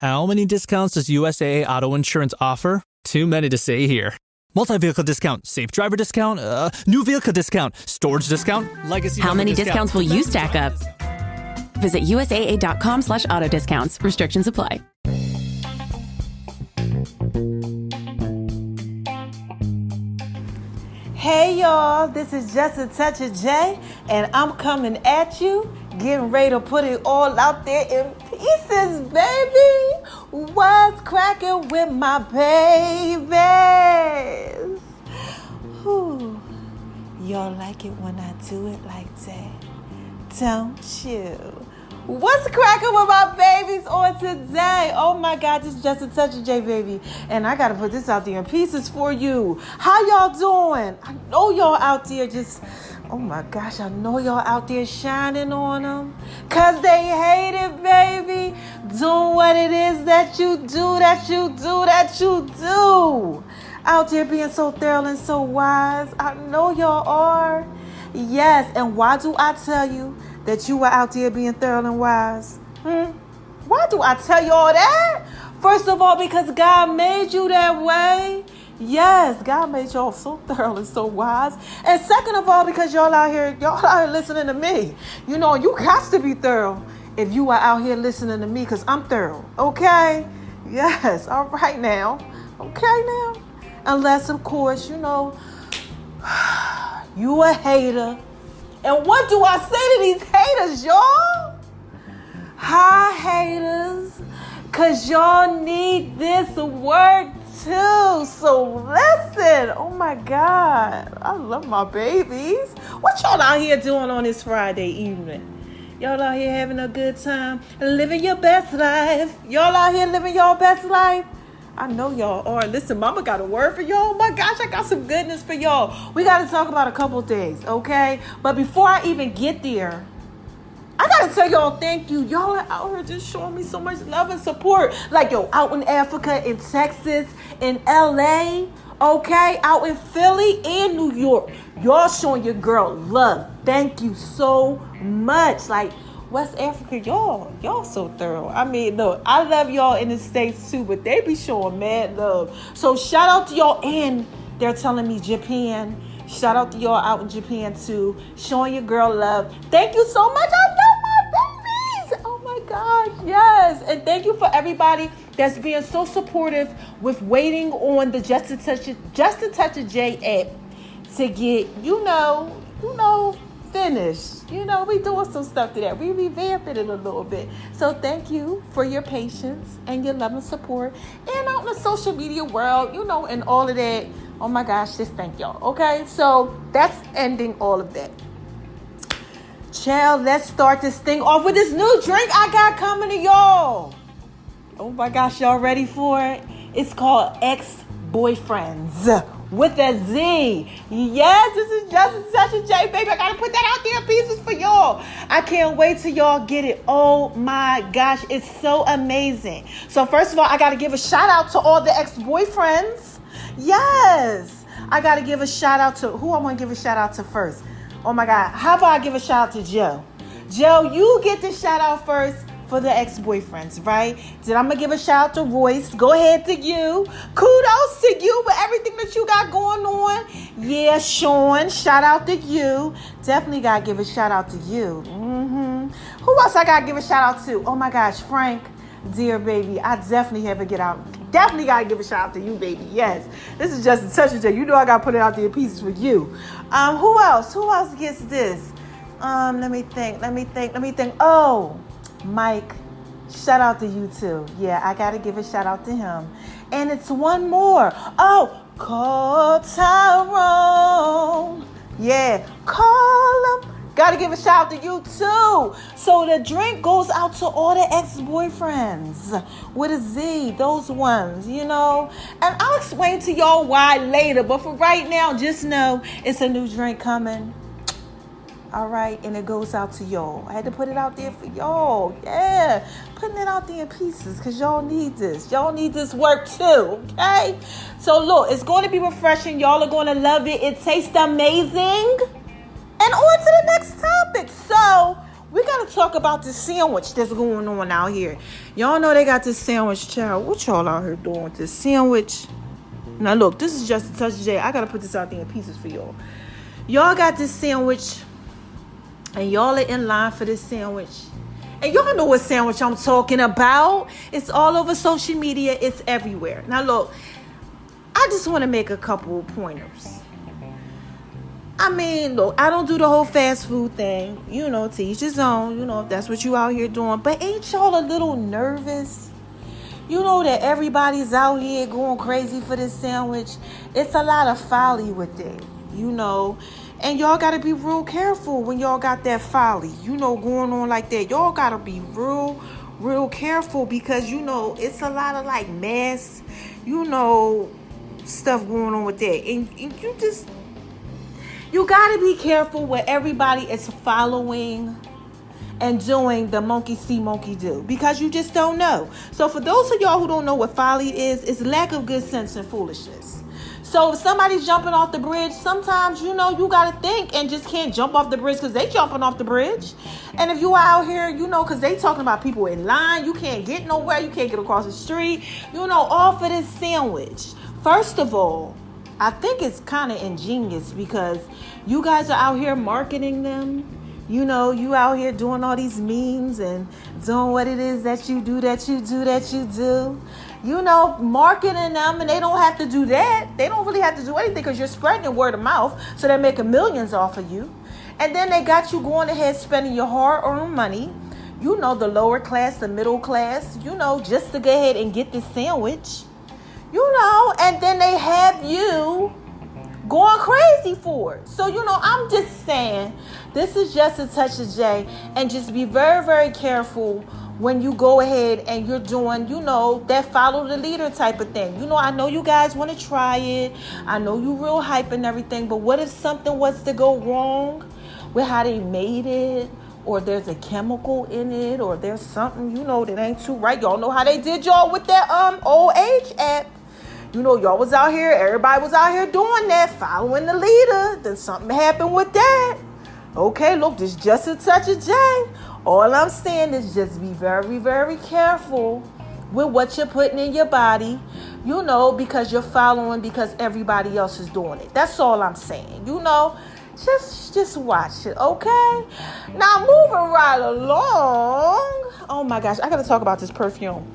How many discounts does USAA Auto Insurance offer? Too many to say here. Multi-vehicle discount, safe driver discount, new vehicle discount, storage discount, legacy. How many discounts will you stack up? Visit USAA.com/auto discounts. Restrictions apply. Hey y'all, this is Just a Touch of J, and I'm coming at you, getting ready to put it all out there in pieces, baby. What's cracking with my babies? Whew. Y'all like it when I do it like that, don't you? What's cracking with my babies on today? Oh my God, this is Just a Touch of J, baby. And I got to put this out there in pieces for you. How y'all doing? I know y'all out there just, oh my gosh, I know y'all out there shining on them. Because they hate it, baby. Doing what it is that you do. Out there being so thorough and so wise. I know y'all are. Yes, and why do I tell you that you are out there being thorough and wise? Why do I tell you all that? First of all, because God made you that way. Yes, God made y'all so thorough and so wise. And second of all, because y'all out here listening to me. You know, you got to be thorough if you are out here listening to me, because I'm thorough. Okay? Yes. All right now. Okay now? Unless, of course, you know, you a hater. And what do I say to these haters, y'all? Hi, haters. Because y'all need this work too. So listen. Oh, my God. I love my babies. What y'all out here doing on this Friday evening? Y'all out here having a good time, living your best life. Y'all out here living your best life? I know y'all are. Listen, Mama got a word for y'all. Oh my gosh, I got some goodness for y'all. We got to talk about a couple things, okay? But before I even get there, I got to tell y'all thank you. Y'all are out here just showing me so much love and support. Like, yo, out in Africa, in Texas, in LA, okay? Out in Philly and New York. Y'all showing your girl love. Thank you so much. Like, West Africa, y'all so thorough. I mean, look, I love y'all in the States too, but they be showing mad love. So shout out to y'all, and they're telling me Japan. Shout out to y'all out in Japan too, showing your girl love. Thank you so much. I love my babies. Oh my gosh, yes. And thank you for everybody that's being so supportive with waiting on the Just a Touch of J app to get, you know, finished. You know, we doing some stuff to that. We revamping it a little bit. So thank you for your patience and your love and support. And out in the social media world, you know, and all of that. Oh my gosh, just thank y'all. Okay, so that's ending all of that. Child, let's start this thing off with this new drink I got coming to y'all. Oh my gosh, y'all ready for it? It's called Ex-Boyfriends. With a Z. Yes, this is Just Such a J, baby. I gotta put that out there in pieces for y'all. I can't wait till y'all get it. Oh my gosh, it's so amazing. So first of all, I gotta give a shout out to all the ex-boyfriends. Yes, I gotta give a shout out to who I want to give a shout out to first. Oh my God, how about I give a shout out to Joe? Joe, you get the shout out first for the ex-boyfriends, right? Then I'm going to give a shout out to Royce. Go ahead to you. Kudos to you with everything that you got going on. Yeah, Sean, shout out to you. Definitely got to give a shout out to you. Who else I got to give a shout out to? Oh my gosh, Frank, dear baby. I definitely have to get out. Definitely got to give a shout out to you, baby. Yes. This is Just a Touch of J. You know I got to put it out there in pieces for you. Who else? Who else gets this? Let me think. Oh, Mike, shout out to you too. Yeah, I got to give a shout out to him. And it's one more. Oh, call Tyrone. Yeah, call him. Got to give a shout out to you too. So the drink goes out to all the ex-boyfriends with a Z, those ones, you know. And I'll explain to y'all why later. But for right now, just know it's a new drink coming. All right, and it goes out to y'all. I had to put it out there for y'all. Yeah, putting it out there in pieces because y'all need this. Y'all need this work too, okay? So look, it's going to be refreshing. Y'all are going to love it. It tastes amazing. And on to the next topic. So we got gotta talk about this sandwich that's going on out here. Y'all know they got this sandwich, child. What y'all out here doing with this sandwich? Now look, this is just a touch of J. I gotta put this out there in pieces for y'all. Y'all got this sandwich, and y'all are in line for this sandwich. And y'all know what sandwich I'm talking about. It's all over social media. It's everywhere. Now look, I just want to make a couple of pointers. I mean, look, I don't do the whole fast food thing. You know, to each his own. You know, if that's what you out here doing. But ain't y'all a little nervous? You know that everybody's out here going crazy for this sandwich. It's a lot of folly with it, you know. And y'all got to be real careful when y'all got that folly, you know, going on like that. Y'all got to be real careful because, you know, it's a lot of like mass, you know, stuff going on with that. And you got to be careful what everybody is following and doing the monkey see, monkey do, because you just don't know. So for those of y'all who don't know what folly is, it's lack of good sense and foolishness. So if somebody's jumping off the bridge, sometimes, you know, you got to think and just can't jump off the bridge because they jumping off the bridge. And if you out here, you know, because they talking about people in line, you can't get nowhere, you can't get across the street, you know, all for this sandwich. First of all, I think it's kind of ingenious because you guys are out here marketing them. You know, you out here doing all these memes and doing what it is that you do. You know, marketing them, and they don't have to do that. They don't really have to do anything because you're spreading word of mouth, so they're making millions off of you. And then they got you going ahead spending your hard-earned money, you know, the lower class, the middle class, you know, just to go ahead and get this sandwich, you know, and then they have you going crazy for it. So, you know, I'm just saying, this is just a touch of J, and just be very, very careful when you go ahead and you're doing, you know, that follow the leader type of thing. You know, I know you guys want to try it. I know you real hype and everything, but what if something was to go wrong with how they made it, or there's a chemical in it, or there's something, you know, that ain't too right? Y'all know how they did y'all with that old age app. You know, y'all was out here, everybody was out here doing that, following the leader. Then something happened with that. Okay, look, this is just a touch of J. All I'm saying is just be very, very careful with what you're putting in your body, you know, because you're following because everybody else is doing it. That's all I'm saying. You know, just watch it, okay? Now, moving right along. Oh, my gosh, I got to talk about this perfume.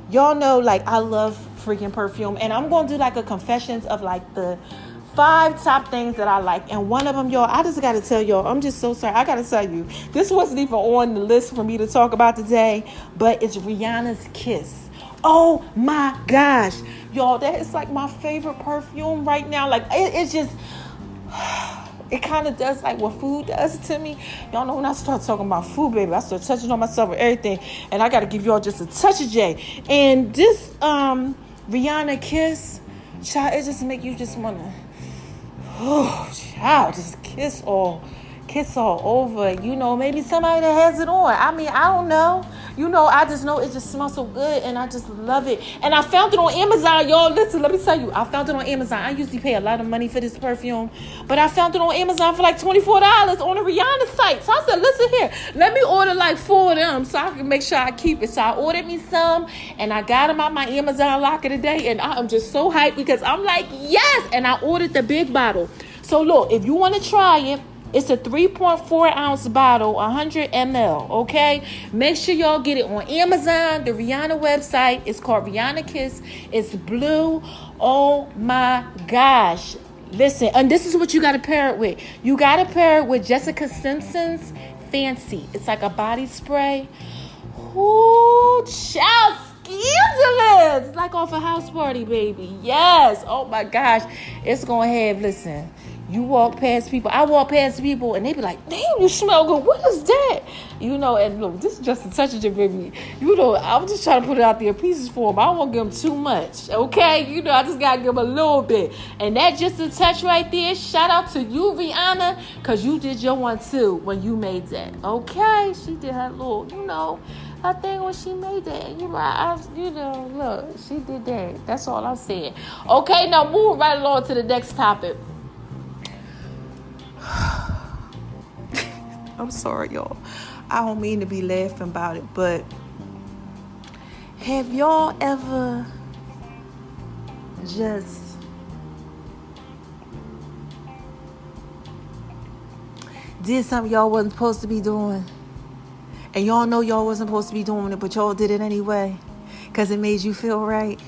Y'all know, like, I love freaking perfume. And I'm going to do, like, a confessions of, like, the 5 top things that I like. And one of them, y'all, I just got to tell y'all, I'm just so sorry. I got to tell you, this wasn't even on the list for me to talk about today, but it's Rihanna's Kiss. Oh my gosh. Y'all, that is like my favorite perfume right now. Like, it's just, it kind of does like what food does to me. Y'all know when I start talking about food, baby, I start touching on myself and everything. And I got to give y'all just a touch of J. And this Rihanna Kiss, child, it just make you just want to, oh, child, just kiss all over. You know, maybe somebody that has it on. I mean, I don't know. You know, I just know it just smells so good, and I just love it. And I found it on Amazon, y'all. Listen, let me tell you, I found it on Amazon. I usually pay a lot of money for this perfume, but I found it on Amazon for like $24 on the Rihanna site. So I said, listen here, let me order like 4 of them so I can make sure I keep it. So I ordered me some, and I got them out my Amazon locker today, and I am just so hyped because I'm like, yes! And I ordered the big bottle. So look, if you want to try it, it's a 3.4 ounce bottle, 100 ml, okay? Make sure y'all get it on Amazon, the Rihanna website. It's called Rihanna Kiss. It's blue. Oh my gosh. Listen, and this is what you got to pair it with. You got to pair it with Jessica Simpson's Fancy. It's like a body spray. Ooh, child, scandalous. Like off a house party, baby. Yes. Oh my gosh. It's going to have, listen. You walk past people, I walk past people, and they be like, damn, you smell good. What is that? You know, and look, this is just a touch of it, baby. You know, I'm just trying to put it out there pieces for them. I don't want to give them too much, okay? You know, I just got to give them a little bit. And that just a touch right there. Shout out to you, Rihanna, because you did your one, too, when you made that, okay? She did her little, you know, her thing when she made that. You know, look, she did that. That's all I'm saying. Okay, now move right along to the next topic. I'm sorry, y'all. I don't mean to be laughing about it, but have y'all ever just did something y'all wasn't supposed to be doing? And y'all know y'all wasn't supposed to be doing it, but y'all did it anyway because it made you feel right.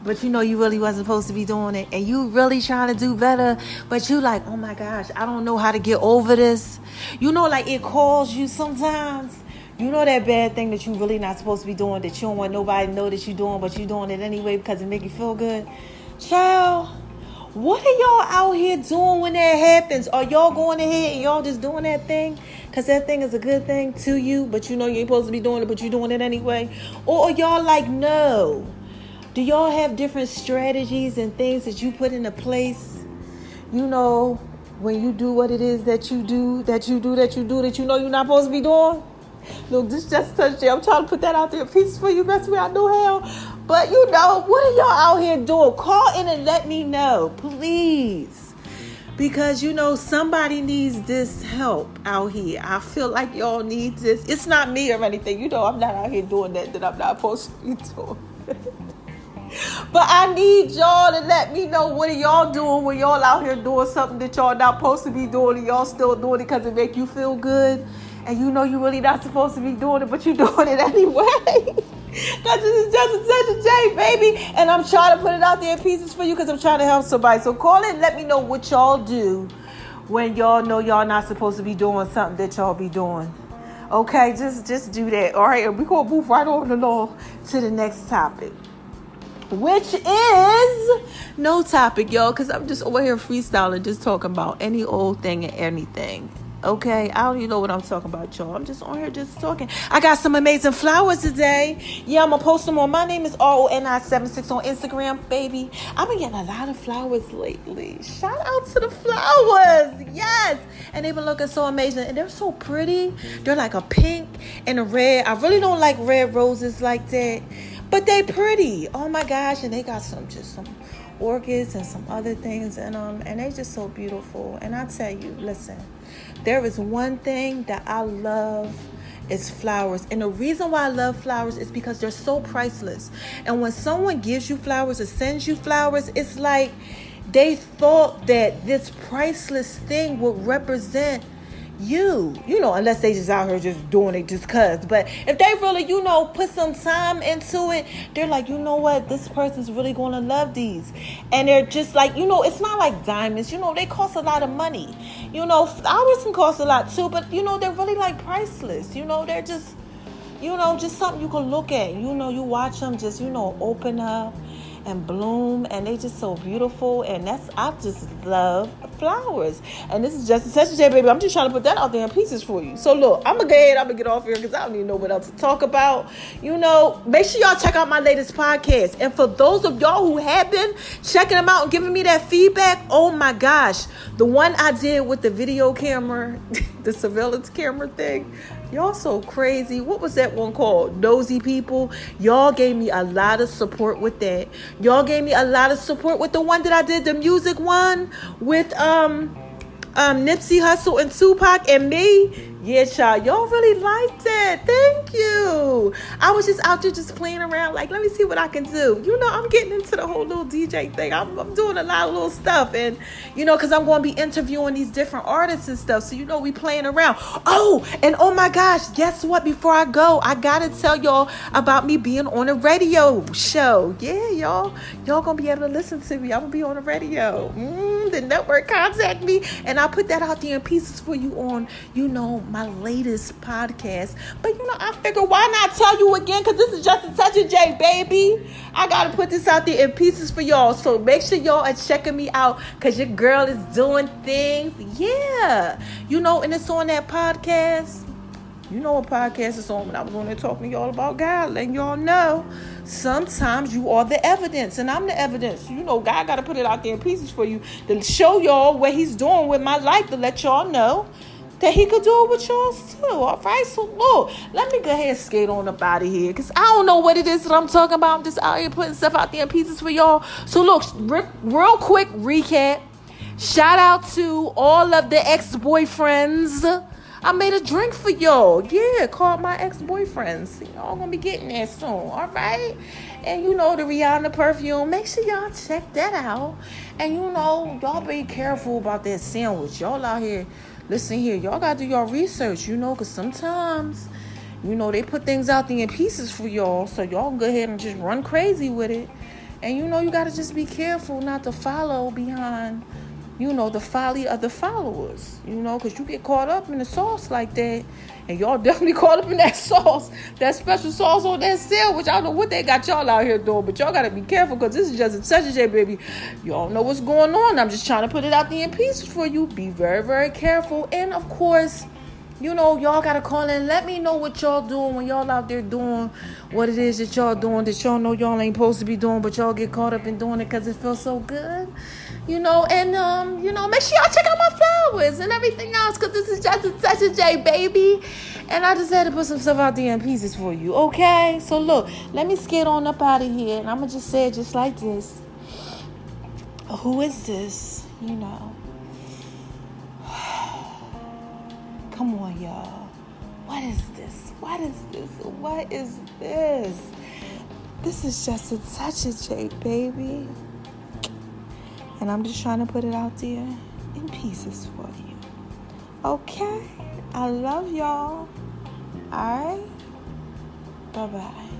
But you know you really wasn't supposed to be doing it. And you really trying to do better. But you like, oh my gosh, I don't know how to get over this. You know, like it calls you sometimes. You know that bad thing that you really not supposed to be doing, that you don't want nobody to know that you're doing, but you're doing it anyway because it make you feel good. Child, what are y'all out here doing when that happens? Are y'all going ahead and y'all just doing that thing because that thing is a good thing to you, but you know you ain't supposed to be doing it, but you're doing it anyway? Or are y'all like, no? Do y'all have different strategies and things that you put into place? You know, when you do what it is that you do, that you know you're not supposed to be doing? Look, this just touched you. I'm trying to put that out there in pieces for you. Best way I know how. But you know, what are y'all out here doing? Call in and let me know, please. Because, you know, somebody needs this help out here. I feel like y'all need this. It's not me or anything. You know, I'm not out here doing that I'm not supposed to be doing. But I need y'all to let me know what are y'all doing when y'all out here doing something that y'all not supposed to be doing and y'all still doing it because it make you feel good. And you know you really not supposed to be doing it, but you doing it anyway. Because this is just such a J, baby. And I'm trying to put it out there in pieces for you because I'm trying to help somebody. So call in and let me know what y'all do when y'all know y'all not supposed to be doing something that y'all be doing. Okay, just do that. All right, and we're going to move right on along to the next topic, which is no topic, y'all, because I'm just over here freestyling, just talking about any old thing and anything. Okay, I don't even know what I'm talking about, y'all. I'm just on here just talking. I got some amazing flowers today. Yeah, I'm going to post them on. My name is RONI76 on Instagram, baby. I've been getting a lot of flowers lately. Shout out to the flowers. Yes. And they've been looking so amazing. And they're so pretty. They're like a pink and a red. I really don't like red roses like that. But they pretty. Oh, my gosh. And they got some orchids and some other things in them. And they just so beautiful. And I tell you, listen. There is one thing that I love is flowers. And the reason why I love flowers is because they're so priceless. And when someone gives you flowers or sends you flowers, it's like they thought that this priceless thing would represent you know, unless they just out here just doing it just cause. But if they really, you know, put some time into it, they're like, you know what, this person's really gonna love these. And they're just like, you know, it's not like diamonds, you know, they cost a lot of money. You know, flowers can cost a lot too, but you know, they're really like priceless. You know, they're just, you know, just something you can look at. You know, you watch them just, you know, open up and bloom, and they just so beautiful. And I just love flowers. And this is just a session, baby. I'm just trying to put that out there in pieces for you. So look, I'm gonna get off here because I don't even know what else to talk about. You know, make sure y'all check out my latest podcast. And for those of y'all who have been checking them out and giving me that feedback, oh my gosh, the one I did with the video camera, the surveillance camera thing, y'all so crazy. What was that one called? Nosy People. Y'all gave me a lot of support with that. Y'all gave me a lot of support with the one that I did, the music one with Nipsey Hussle and Tupac and me. Yeah, child, y'all really liked it. Thank you. I was just out there just playing around, like, let me see what I can do. You know, I'm getting into the whole little DJ thing. I'm doing a lot of little stuff. And, you know, because I'm going to be interviewing these different artists and stuff. So, you know, we playing around. Oh, and oh my gosh, guess what? Before I go, I got to tell y'all about me being on a radio show. Yeah, y'all going to be able to listen to me. I'm going to be on the radio. The network contact me. And I put that out there in pieces for you on, you know, my latest podcast. But you know, I figure why not tell you again, because this is just a touch of J, baby. I gotta put this out there in pieces for y'all. So make sure y'all are checking me out, because your girl is doing things. Yeah, you know, and it's on that podcast. You know what podcast is on when I was on there talking to y'all about God, letting y'all know sometimes you are the evidence and I'm the evidence. You know, God got to put it out there in pieces for you to show y'all what he's doing with my life, to let y'all know that he could do it with yours too. All right, so look, let me go ahead and skate on up out of here, because I don't know what it is that I'm talking about. I'm just out here putting stuff out there in pieces for y'all. So look, real quick recap. Shout out to all of the ex-boyfriends I made a drink for y'all. Yeah, called my ex-boyfriends. Y'all gonna be getting that soon, all right? And the Rihanna perfume, make sure y'all check that out. And y'all be careful about that sandwich. Y'all out here, listen here, y'all gotta do your research, because sometimes, they put things out there in pieces for y'all, so y'all can go ahead and just run crazy with it. And you gotta just be careful not to follow behind the folly of the followers, because you get caught up in the sauce like that, and y'all definitely caught up in that sauce, that special sauce on that sandwich. I don't know what they got y'all out here doing, but y'all got to be careful, because this is just such a J, baby. Y'all know what's going on. I'm just trying to put it out there in pieces for you. Be very, very careful. And, of course, y'all got to call in. Let me know what y'all doing when y'all out there doing what it is that y'all doing that y'all know y'all ain't supposed to be doing, but y'all get caught up in doing it because it feels so good. And make sure y'all check out my flowers and everything else, because this is just such a J, baby. And I just had to put some stuff out there in pieces for you, okay? So, look, let me skate on up out of here, and I'm going to just say it just like this. Who is this? Come on, y'all. What is this? What is this? What is this? This is just such a J, baby. And I'm just trying to put it out there in pieces for you. Okay? I love y'all. All right? Bye-bye.